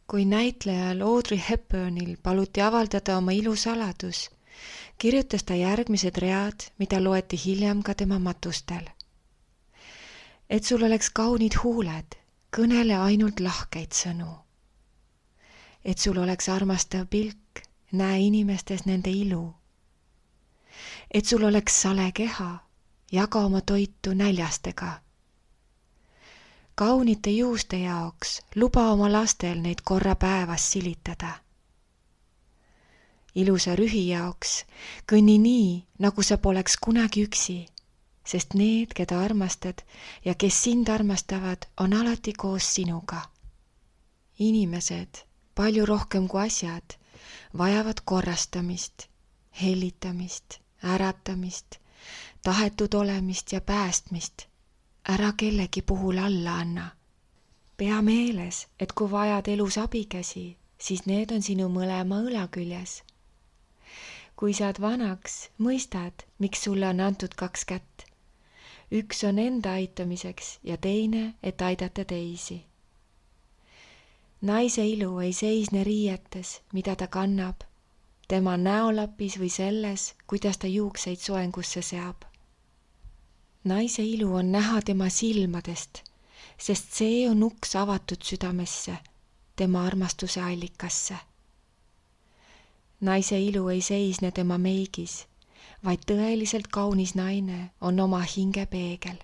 Kui näitlejal Audrey Hepburnil paluti avaldada oma ilusaladus, kirjutas ta järgmised read, mida loeti hiljem ka tema matustel. Et sul oleks kaunid huuled, kõnele ainult lahkeid sõnu. Et sul oleks armastav pilk, näe inimestes nende ilu. Et sul oleks sale keha, jaga oma toitu näljastega. Kaunite juuste jaoks luba oma lastel neid korra päevas silitada. Ilusa rühi jaoks kõnni nii, nagu sa poleks kunagi üksi, sest need, keda armastad ja kes sind armastavad, on alati koos sinuga. Inimesed, palju rohkem kui asjad, vajavad korrastamist, hellitamist, äratamist, tahetud olemist ja päästmist. Ära kellegi puhul alla anna. Pea meeles, et kui vajad elus abikäsi, siis need on sinu mõlema õla küljes. Kui saad vanaks, mõistad, miks sulle on antud 2 kätt. Üks on enda aitamiseks ja teine, et aidata teisi. Naise ilu ei seisne riietes, mida ta kannab, tema näolapis või selles, kuidas ta juukseid soengusse seab. Naise ilu on näha tema silmadest, sest see on uks avatud südamesse, tema armastuse allikasse. Naise ilu ei seisne tema meigis, vaid tõeliselt kaunis naine on oma hinge peegel.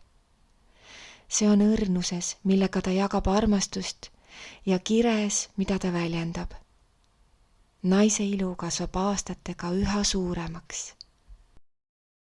See on õrnuses, millega ta jagab armastust ja kires, mida ta väljendab. Naise ilu kasvab aastatega üha suuremaks.